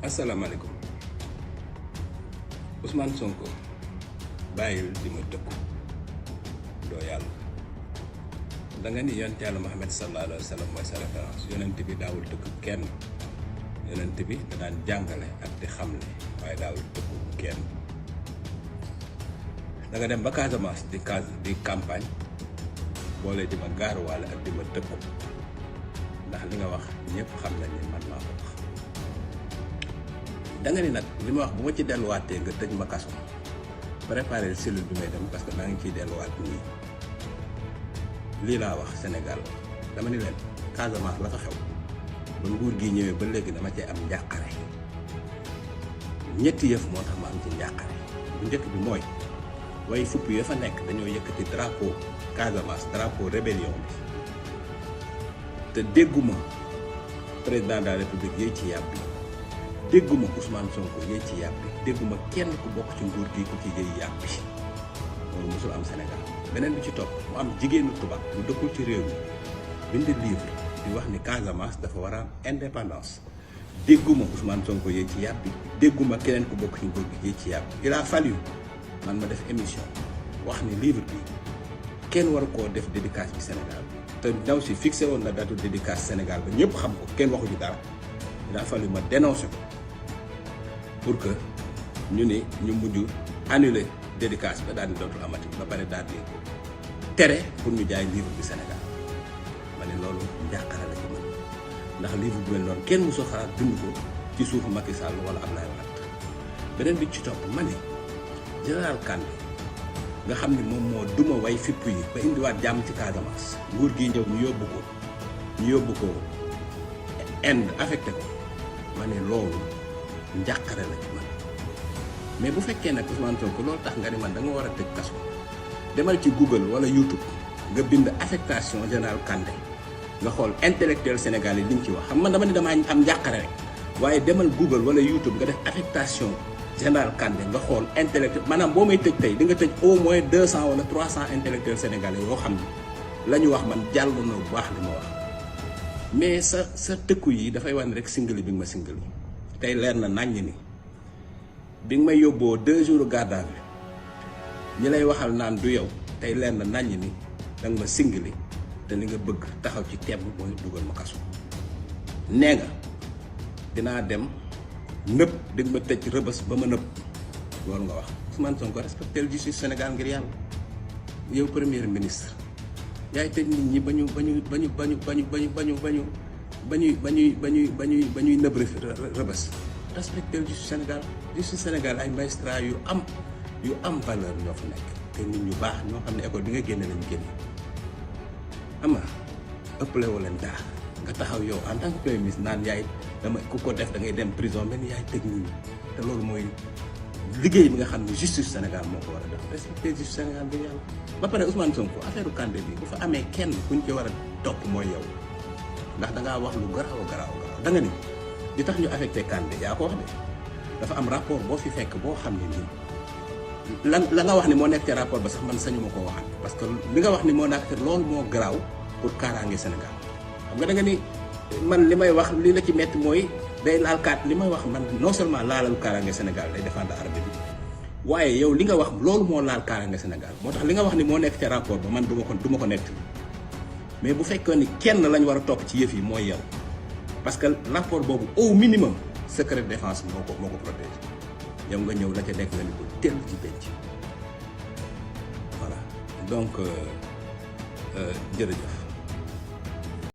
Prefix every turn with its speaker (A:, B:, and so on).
A: asalaamaaleykum Ousmane Sonko bàyyil di ma tëkku doo yàlla da nga ni yonent yàlla Muhammad sallallahu alayhi wa sallam mooy sa référence yonent bi daawul tëkku kenn yonent bi da daan jàngale ak di xamle waaye daawul tëkku kenn da nga dem ba Casamance di campagne boole di ma gaaruwaale ak di ma tëkku ndax li nga wax ñëpp xam nañ ni man maa ko wax da nga ni nag li ma wax bu ma ci delluwaatee nga tëj ma kaso préparer cellule bi may dem parce que maa ngi ciy delluwaat nii lii laa wax Sénégal dama ni leen Casamance la fa xew ba nguur gi ñëwee ba léegi dama cee am njàqare ñetti yëf moo tax ma am ci njàqare bu njëkk bi mooy way fupp ya fa nekk dañoo yëkkati drapeau Casamance drapeau rébellion bi te dégguma président de la république yéey ci yàb bi dégguma Ousmane Sonko yéey ci yàb bi dégguma kenn ku bokk ci nguur gi ku ci yéey yàb bi loolu mosul am Sénégal beneen bi ci topp mu am jigéenu tubaab bu dëkkul ci réew mi bind livre di wax ni Casamance dafa war a am indépendance dégguma Ousmane Sonko yéey ci yàb bi dégguma keneen ku bokk ci nguur gi yéey ci yàb bi il a fallu man ma def émission wax ni livre bi kenn war koo def dédicace bi Sénégal te ndaw si fixé woon na datu dédicace Sénégal ba ñëpp xam ko kenn waxu ci dara il a fallu ma dénoncé ko pour que ñu ne ñu mujj annuler dédicace ba daal di dootul amati ba pare daal di tere pour ñu jaay livre bi Sénégal ma ne loolu njàqare la ci man ndax livre bu mel noonu kenn mosoo xalaat bind ko ci suufu Macky Sall wala Abdoulaye Wade beneen bi ci topp ma ne général Kandé nga xam ne moom moo duma way fipp yi ba indiwaat jàmm ci Casamance nguur gi ñëw ñu yóbbu ko Inde affecté ko ma ne loolu njàqare la ci man mais bu fekkee nag Ousmane Sonko loolu tax nga ni man da nga war a tëj kaso demal ci Google wala YouTube nga bind affectation général Kandé nga xool intellectuel sénégalais liñ ci wax xam man dama ne damaa am njàqare rek waaye demal Google wala YouTube nga def affectation général Kandé nga xool intellectuel maanaam boo may tëj tey di nga tëj au moins 200 wala 300 intellectuels sénégalais yoo xam ne la ñu wax man jàll na bu baax li ma wax mais sa tëkku yi dafay wax ni rek singali bi nga ma singali tey leer na naññ ni bi nga may yóbboo 2 jours garde à vue ñi lay waxal naan du yow tey leer na naññ ni danga ma singali te li nga bëgg taxaw ci temm mooy dugal ma kaso nee nga dinaa dem nëpp di nga ma tëj rëbës ba ma nëpp loolu nga wax Ousmane Sonko respecté le justice Sénégal ngir yàlla yow premier ministre yaay tëj nit ñi ba ñuy nëb rëbës respecté le justice Sénégal justice Sénégal ay magistrat yu am valeur ñoo fa nekk te nit ñu baax ñoo xam ne école bi nga génne lañu génne ama ëppale woo leen daa nga taxaw yow en tant que premier ministre naan yaay dama ku ko def da ngay dem prison mel ni yaay tëj nit ñi te loolu mooy liggéey bi nga xam ne justice Sénégal moo ko war a def respecté justice Sénégal bi yàlla ba pare Ousmane Sonko affaire Kandé bi bu fa amee kenn kuñ ci war a topp mooy yow ndax dangaa wax lu garaaw da nga ni di tax ñu affecté Kandé yaa ko wax de dafa am rapport boo fi fekk boo xam ne nii la nga wax ni moo nekk ci rapport ba sax man sañu ma koo waxaat parce que li nga wax ni moo nekk loolu moo garaaw pour kaaraange Sénégal xam nga da nga ni man li may wax li la ci metti mooy day laal kaat li may wax man non seulement laalal kaaraange Sénégal day défendre armée bi waaye yow li nga wax loolu moo laal kaaraange Sénégal moo tax li nga wax ni moo nekk ca rapport ba man du ma ko nekk mais bu fekkee ni kenn lañ war a topp ci yëf yi mooy yow parce que rapport boobu au minimum secret de défense moo ko protégé yow nga ñëw la ca nekk nga ni ko teel ci penc voilà donc jërëjëf